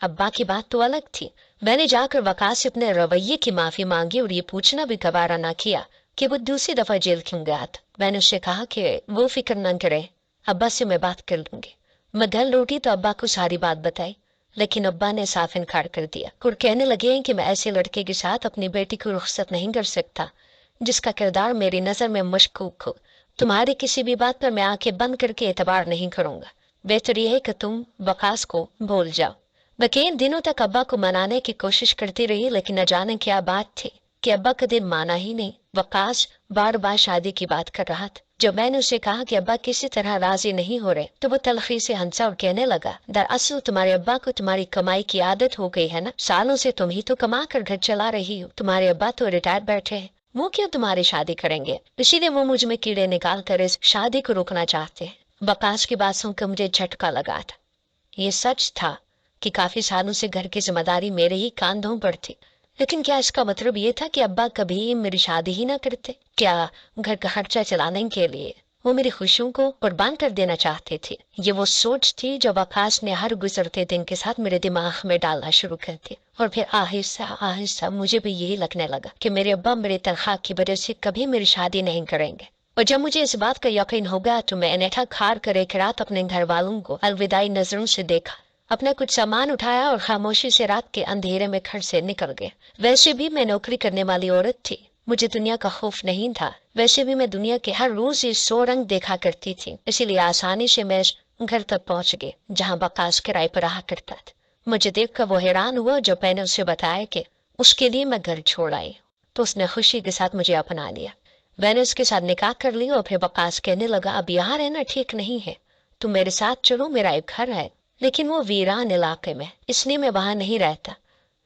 अब्बा की बात तो अलग थी। मैंने जाकर वकास से अपने रवैये की माफी मांगी और ये पूछना भी गवारा ना किया कि वो दूसरी दफा जेल क्यों गया था। मैंने उससे कहा कि वो फिक्र न करे, अब्बा से मैं बात कर लूंगी। मैं घर लौटी तो अब्बा को सारी बात बताई, लेकिन अब्बा ने साफ इनकार कर दिया और कहने लगे कि मैं ऐसे लड़के के साथ अपनी बेटी को रुखसत नहीं कर सकता जिसका किरदार मेरी नजर में मशकूक हो। तुम्हारी किसी भी बात पर मैं आंखें बंद करके एतबार नहीं करूंगा। बेहतर यह है कि तुम वकास को भूल जाओ। मैं कई दिनों तक अब्बा को मनाने की कोशिश करती रही, लेकिन न जाने क्या बात थी कि अब्बा कभी माना ही नहीं। वकास बार बार शादी की बात कर रहा था। जब मैंने उसे कहा कि अब्बा किसी तरह राजी नहीं हो रहे, तो वो तलखी से हंसा और कहने लगा, दरअसल तुम्हारे अब्बा को तुम्हारी कमाई की आदत हो गई है ना, सालों से तुम ही तो कमा कर घर चला रही हो। तुम्हारे अब्बा तो रिटायर बैठे हैं, वो क्यों तुम्हारी शादी करेंगे? इसीलिए वो मुझ में कीड़े निकाल कर इस शादी को रोकना चाहते हैं। वकास की बात सुनकर मुझे झटका लगा था। ये सच था कि काफी सालों से घर की जिम्मेदारी मेरे ही कांधों पर थी, लेकिन क्या इसका मतलब ये था कि अब्बा कभी मेरी शादी ही ना करते? क्या घर का खर्चा चलाने के लिए वो मेरी खुशियों को कुर्बान कर देना चाहते थे? ये वो सोच थी जो वकास ने हर गुजरते दिन के साथ मेरे दिमाग में डालना शुरू कर दिया, और फिर आहिस्ता आहिस्ता मुझे भी यही लगने लगा कि मेरे अब्बा मेरी तनख्वाह की वजह से कभी मेरी शादी नहीं करेंगे। और जब मुझे इस बात का यकीन हो गया तो मैं अनैठा खार कर एक रात अपने घर वालों को अलविदाई नजरों से देखा, अपना कुछ सामान उठाया और खामोशी से रात के अंधेरे में घर से निकल गए। वैसे भी मैं नौकरी करने वाली औरत थी, मुझे दुनिया का खौफ नहीं था। वैसे भी मैं दुनिया के हर रोज ये सौ रंग देखा करती थी, इसीलिए आसानी से मैं घर तक पहुंच गई जहां वकास किराए पर रहा करता था। मुझे देखकर वो हैरान हुआ जब मैंने उसे बताया कि उसके लिए मैं घर छोड़ आई, तो उसने खुशी के साथ मुझे अपना लिया। मैंने उसके साथ निकाह कर लिया और फिर वकास कहने लगा, अब यहाँ रहना ठीक नहीं है, तुम मेरे साथ चलो, मेरा एक घर है, लेकिन वो वीरान इलाके में, इसलिए मैं वहां नहीं रहता।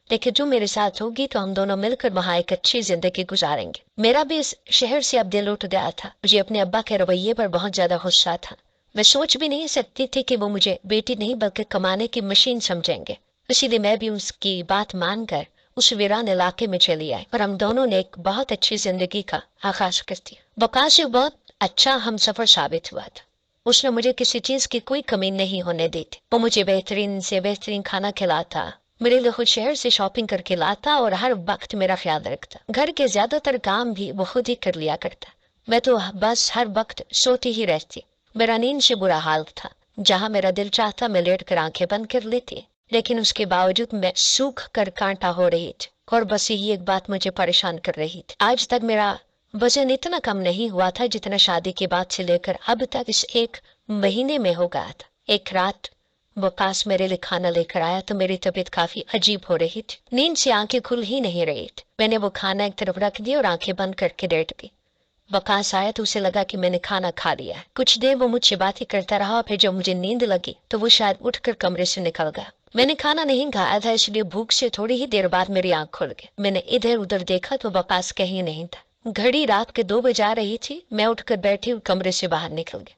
लेकिन जो मेरे साथ होगी तो हम दोनों मिलकर वहां एक अच्छी जिंदगी गुजारेंगे। मेरा भी इस शहर से अब दिल उठ गया था। मुझे अपने अब्बा के रवैये पर बहुत ज्यादा गुस्सा था। मैं सोच भी नहीं सकती थी कि वो मुझे बेटी नहीं बल्कि कमाने की मशीन समझेंगे। इसीलिए मैं भी उसकी बात मानकर उस वीरान इलाके में चली आई और हम दोनों ने एक बहुत अच्छी जिंदगी का आगाज कर दिया। वकास से बहुत अच्छा हम सफर साबित हुआ था। उसने मुझे किसी चीज की कोई कमी नहीं होने दी थी। वो मुझे बेहतरीन से बेहतरीन खाना खिलाता, मेरे लिए खुद शहर से शॉपिंग करके लाता और हर वक्त मेरा ख्याल रखता। घर के ज्यादातर काम भी वो खुद ही कर लिया करता। मैं तो बस हर वक्त सोती ही रहती। मेरा नींद से बुरा हाल था। जहाँ मेरा दिल चाहता मैं लेट कर आंखें बंद कर लेती, लेकिन उसके बावजूद मैं सूख कर कांटा हो रही थी। और बस यही एक बात मुझे परेशान कर रही थी। आज तक मेरा वजन इतना कम नहीं हुआ था जितना शादी के बाद से लेकर अब तक इस एक महीने में हो गया था। एक रात वकास मेरे लिए खाना लेकर आया तो मेरी तबीयत काफी अजीब हो रही थी। नींद से आंखें खुल ही नहीं रही थी। मैंने वो खाना एक तरफ रख दिया और आंखें बंद करके लेट गई। वकास आया तो उसे लगा कि मैंने खाना खा लिया है। कुछ देर वो मुझसे बात ही करता रहा, फिर जब मुझे नींद लगी तो वो शायद उठकर कमरे से निकल गया। मैंने खाना नहीं खाया था, इसलिए भूख से थोड़ी ही देर बाद मेरी आंख खुल गई। मैंने इधर उधर देखा तो वकास कहीं नहीं था। घड़ी रात के 2 बजा रही थी। मैं उठकर बैठी और कमरे से बाहर निकल गई।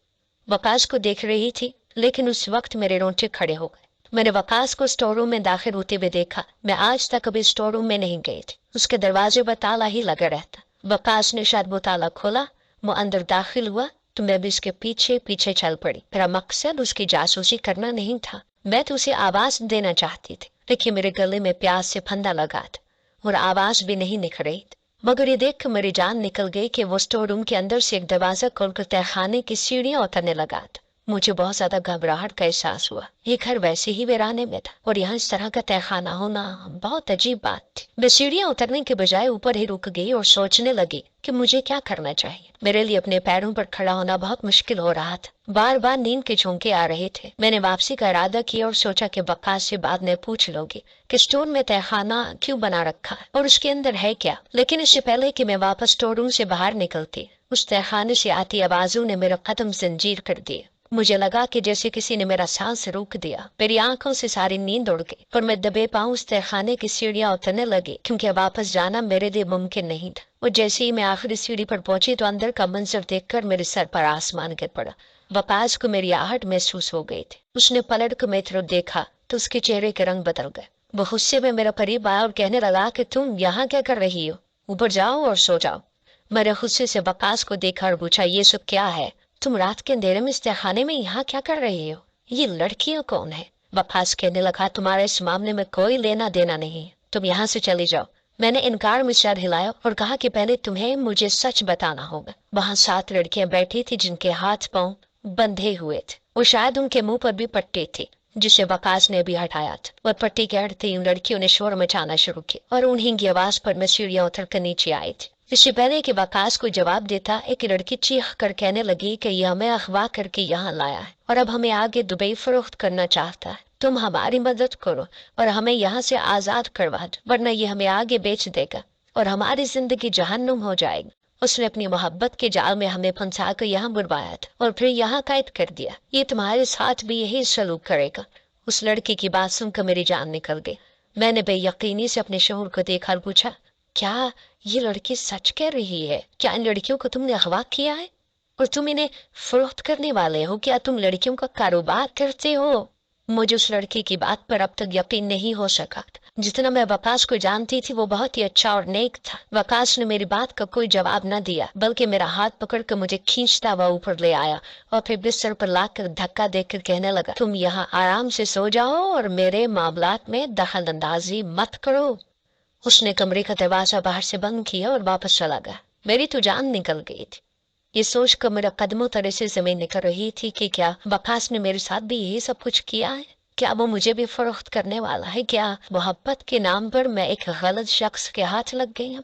वकास को देख रही थी, लेकिन उस वक्त मेरे रोंगटे खड़े हो गए। मैंने वकास को स्टोर रूम में दाखिल होते हुए देखा। मैं आज तक कभी स्टोर रूम में नहीं गई थी। उसके दरवाजे पर ताला ही लगा रहता। वकास ने शायद वो ताला खोला, वो अंदर दाखिल हुआ तो मैं भी उसके पीछे पीछे चल पड़ी। मेरा मकसद उसकी जासूसी करना नहीं था, मैं तो उसे आवाज देना चाहती थी, लेकिन मेरे गले में प्यास से फंदा लगा था और आवाज भी नहीं निकल रही थी। मगर ये देख कर मेरी जान निकल गई कि वो स्टोर रूम के अंदर से एक दरवाजा खोलकर तहखाने की सीढ़ियां उतरने लगा था। मुझे बहुत ज्यादा घबराहट का एहसास हुआ। ये घर वैसे ही वीराने में था और यहाँ इस तरह का तहखाना होना बहुत अजीब बात थी। मैं सीढ़ियां उतरने के बजाय ऊपर ही रुक गई और सोचने लगी कि मुझे क्या करना चाहिए। मेरे लिए अपने पैरों पर खड़ा होना बहुत मुश्किल हो रहा था। बार बार नींद के झोंके आ रहे थे। मैंने वापसी का इरादा किया और सोचा कि वकास से बाद में पूछ लूंगी कि स्टोर में तहखाना क्यों बना रखा है और उसके अंदर है क्या। लेकिन इससे पहले कि मैं वापस स्टोर रूम से बाहर निकलती, उस तहखाने से आती आवाजों ने मेरा कदम जंजीर कर दिए। मुझे लगा कि जैसे किसी ने मेरा सांस रोक दिया। मेरी आंखों से सारी नींद उड़ गई, पर मैं दबे पांव उस तहखाने की सीढ़ियां उतरने लगी, क्योंकि वापस जाना मेरे लिए मुमकिन नहीं था। और जैसे ही मैं आखिरी सीढ़ी पर पहुंची तो अंदर का मंजर देखकर मेरे सर पर आसमान गिर पड़ा। वकास को मेरी आहट महसूस हो गई थी। उसने पलट कर मेरी तरफ देखा तो उसके चेहरे के रंग बदल गए। वो गुस्से में मेरा करीब आया और कहने लगा कि तुम यहाँ क्या कर रही हो, ऊपर जाओ और सो जाओ। मैंने गुस्से से वकास को देखा और पूछा, ये सब क्या है? तुम रात के अंधेरे में इस तहखाने में यहाँ क्या कर रही हो? ये लड़कियां कौन है? वकास कहने लगा, तुम्हारे इस मामले में कोई लेना देना नहीं, तुम यहाँ से चली जाओ। मैंने इनकार में सर हिलाया और कहा कि पहले तुम्हें मुझे सच बताना होगा। वहाँ 7 लड़कियां बैठी थी जिनके हाथ पांव बंधे हुए थे और शायद उनके मुंह पर भी पट्टी थी, जिसे वकास ने भी हटाया था। और पट्टी के हटते उन लड़कियों ने शोर मचाना शुरू किया और उन्हीं की आवाज पर मैं सीढ़ियां उतर कर नीचे आई थी। इससे पहले कि वकास को जवाब देता, एक लड़की चीख कर कहने लगी कि यह हमें अगवा करके यहाँ लाया है और अब हमें आगे दुबई फरोख्त करना चाहता है। तुम हमारी मदद करो और हमें यहाँ से आजाद करवा दो, वरना ये हमें आगे बेच देगा और हमारी जिंदगी जहन्नुम हो जाएगी। उसने अपनी मोहब्बत के जाल में हमें फंसा कर यहाँ बुलवाया था और फिर यहाँ कैद कर दिया। ये तुम्हारे साथ भी यही सलूक करेगा। उस लड़की की बात सुनकर मेरी जान निकल गई। मैंने बेयकीनी से अपने शोहर को देखा और पूछा, क्या ये लड़की सच कह रही है? क्या इन लड़कियों को तुमने अगवा किया है और तुम इन्हें फरोख्त करने वाले हो? क्या तुम लड़कियों का कारोबार करते हो? मुझे उस लड़की की बात पर अब तक यकीन नहीं हो सका। जितना मैं वकास को जानती थी वो बहुत ही अच्छा और नेक था। वकास ने मेरी बात का कोई जवाब न दिया, बल्कि मेरा हाथ पकड़कर मुझे खींचता हुआ ऊपर ले आया और फिर बिस्तर पर लाकर धक्का देकर कहने लगा, तुम यहाँ आराम से सो जाओ और मेरे मामलात में दखल अंदाजी मत करो। उसने कमरे का दरवाजा बाहर से बंद किया और वापस चला गया। मेरी तो जान निकल गई थी। ये सोच कर मेरा कदमों तरह से जमीन निकल रही थी कि क्या वकास ने मेरे साथ भी यही सब कुछ किया है? क्या वो मुझे भी फरोख्त करने वाला है? क्या मोहब्बत के नाम पर मैं एक गलत शख्स के हाथ लग गई हूँ?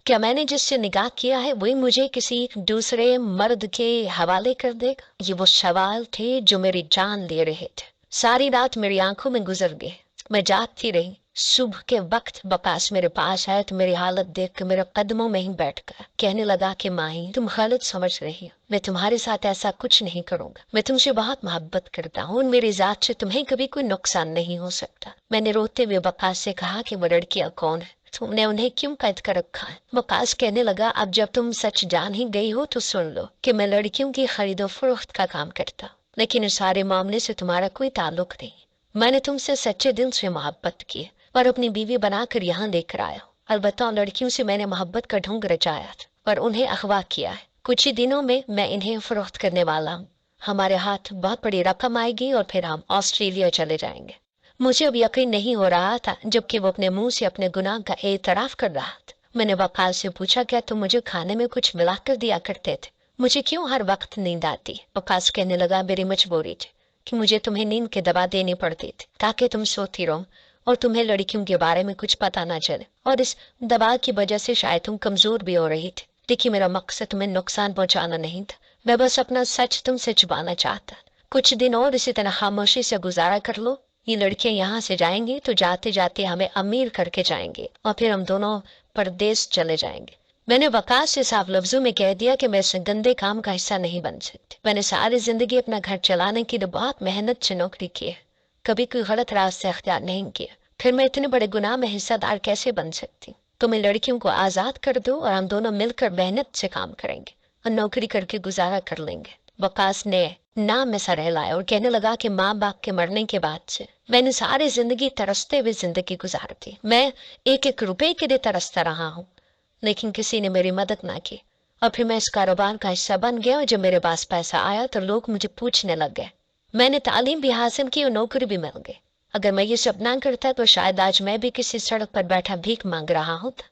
क्या मैंने जिससे निकाह किया है वही मुझे किसी दूसरे मर्द के हवाले कर देगा? ये वो सवाल थे जो मेरी जान ले रहे थे। सारी रात मेरी आंखों में गुजर गई। मैं जागती रही। सुबह के वक्त वकास मेरे पास आया तो मेरी हालत देख कर मेरे कदमों में ही बैठ गया। कहने लगा कि माही, तुम गलत समझ रही हो। मैं तुम्हारे साथ ऐसा कुछ नहीं करूंगा। मैं तुमसे बहुत मोहब्बत करता हूँ। मेरी जात से तुम्हें कभी कोई नुकसान नहीं हो सकता। मैंने रोते हुए वकास से कहा कि वो लड़कियां कौन है? तुमने उन्हें क्यों कैद कर रखा है? वकास कहने लगा, अब जब तुम सच जान ही गई हो तो सुन लो कि मैं लड़कियों की खरीदो फरोख्त का काम करता, लेकिन इस सारे मामले से तुम्हारा कोई ताल्लुक नहीं। मैंने तुमसे सच्चे दिल से मोहब्बत की और अपनी बीवी बनाकर यहाँ लेकर आया। अलबत्ता लड़कियों से मैंने मोहब्बत का ढोंग रचाया था और उन्हें अगवा किया है। कुछ ही दिनों में मैं इन्हें फरोख्त करने वाला हूँ। हमारे हाथ बहुत बड़ी रकम आएगी और फिर हम ऑस्ट्रेलिया चले जाएंगे। मुझे अब यकीन नहीं हो रहा था, जबकि वो अपने मुंह से अपने गुनाह का एतराफ कर रहा था। मैंने वकास से पूछा, क्या तुम मुझे खाने में कुछ मिला कर दिया करते थे? मुझे क्यों हर वक्त नींद आती? वकास कहने लगा, मेरी मजबूरी थी कि मुझे तुम्हें नींद की दवा देनी पड़ती थी ताकि तुम सोती रहो और तुम्हें लड़कियों के बारे में कुछ पता ना चले, और इस दवा की वजह से शायद तुम कमजोर भी हो रही थी। देखिए, मेरा मकसद तुम्हें नुकसान पहुंचाना नहीं था। मैं बस अपना सच तुमसे छुपाना चाहता। कुछ दिन और इसी तरह खामोशी से गुजारा कर लो। ये लड़कियां यहाँ से जाएंगी तो जाते जाते हमें अमीर करके जाएंगे और फिर हम दोनों परदेश चले जाएंगे। मैंने वकास से साफ लफ्जों में कह दिया कि मैं इस गंदे काम का हिस्सा नहीं बन सकती। मैंने सारी जिंदगी अपना घर चलाने के लिए बहुत मेहनत से नौकरी की है, कभी कोई गलत रास्ते अख्तियार नहीं किया। फिर मैं इतने बड़े गुनाह में हिस्सेदार कैसे बन सकती? तुम इन लड़कियों को आजाद कर दो और हम दोनों मिलकर मेहनत से काम करेंगे और नौकरी करके गुजारा कर लेंगे। वकास ने नाम में सर हिलाया और कहने लगा कि माँ बाप के मरने के बाद से मैंने सारी जिंदगी तरसते हुए जिंदगी गुजारती। मैं एक एक रुपए के लिए तरसता रहा हूँ, लेकिन किसी ने मेरी मदद ना की। और फिर मैं इस कारोबार का हिस्सा बन गया और जब मेरे पास पैसा आया तो लोग मुझे पूछने लग गए। मैंने तालीम भी हासिल की और नौकरी भी मिल गई। अगर मैं ये सब ना करता तो शायद आज मैं भी किसी सड़क पर बैठा भीख मांग रहा होता।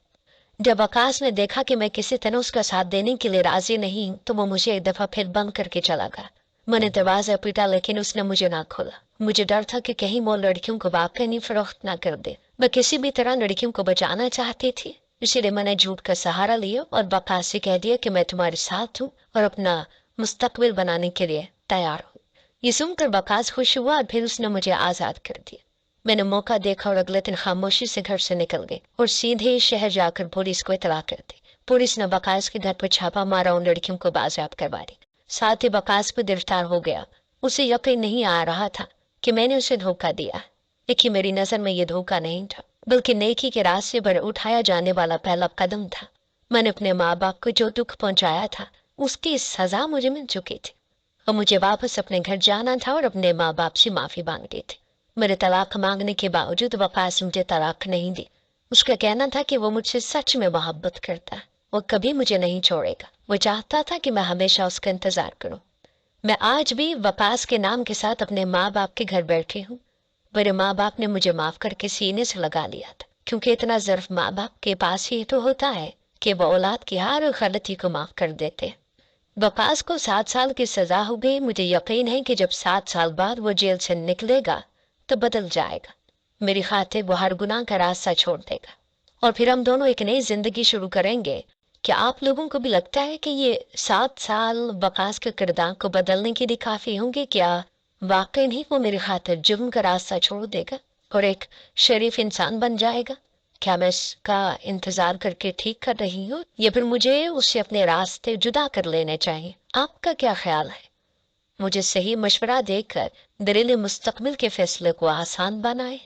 जब वकास ने देखा कि मैं किसी तरह उसका साथ देने के लिए राजी नहीं तो वो मुझे एक दफा फिर बंद करके चला गया। मैंने दरवाजा पीटा लेकिन उसने मुझे ना खोला। मुझे डर था कि कहीं वो लड़कियों को वाकई नहीं फरोख्त ना कर दे। मैं किसी भी तरह लड़कियों को बचाना चाहती थी, इसीलिए मैंने झूठ का सहारा लिया और वकास से कह दिया कि मैं तुम्हारे साथ हूँ और अपना मुस्तकबिल बनाने के लिए तैयार हूँ। ये सुनकर वकास खुश हुआ और फिर उसने मुझे आजाद कर दिया। मैंने मौका देखा और अगले दिन खामोशी से घर से निकल गई और सीधे शहर जाकर पुलिस को इतला कर दी। पुलिस ने वकास के घर पर छापा मारा, उन लड़कियों को बाजियाब करवा दी। साथ ही वकास पर गिरफ्तार हो गया। उसे यकीन नहीं आ रहा था कि मैंने उसे धोखा दिया, लेकिन मेरी नजर में यह धोखा नहीं था, बल्कि नेकी के रास्ते पर उठाया जाने वाला पहला कदम था। मैंने अपने माँ बाप को जो दुख पहुंचाया था उसकी सजा मुझे मिल चुकी थी और मुझे वापस अपने घर जाना था और अपने माँ बाप से माफी मांगनी थी। मेरे तलाक मांगने के बावजूद वकास मुझे तलाक नहीं दी। उसका कहना था कि वो मुझसे सच में मोहब्बत करता है, वो कभी मुझे नहीं छोड़ेगा। वो चाहता था कि मैं हमेशा उसका इंतजार करूं। मैं आज भी वकास के नाम के साथ अपने माँ बाप के घर बैठी हूँ। میرے ماں باپ نے مجھے معاف کر کے سینے سے لگا لیا تھا، کیونکہ اتنا ظرف ماں باپ کے پاس ہی تو ہوتا ہے کہ وہ اولاد کی ہر غلطی کو معاف کر دیتے۔ وقاص کو 7 سال کی سزا ہو گئی، مجھے یقین ہے کہ جب 7 سال بعد وہ جیل سے نکلے گا تو بدل جائے گا، میری خاطر وہ ہر گناہ کا راستہ چھوڑ دے گا، اور پھر ہم دونوں ایک نئی زندگی شروع کریں گے۔ کیا آپ لوگوں کو بھی لگتا ہے کہ یہ 7 سال وقاص کے کردار کو بدلنے کے لیے کافی ہوں گے؟ کیا واقعی نہیں وہ میری خاطر جرم کا راستہ چھوڑ دے گا اور ایک شریف انسان بن جائے گا؟ کیا میں اس کا انتظار کر کے ٹھیک کر رہی ہوں، یا پھر مجھے اسے اپنے راستے جدا کر لینے چاہیے؟ آپ کا کیا خیال ہے؟ مجھے صحیح مشورہ دے کر دلیل مستقبل کے فیصلے کو آسان بنائے۔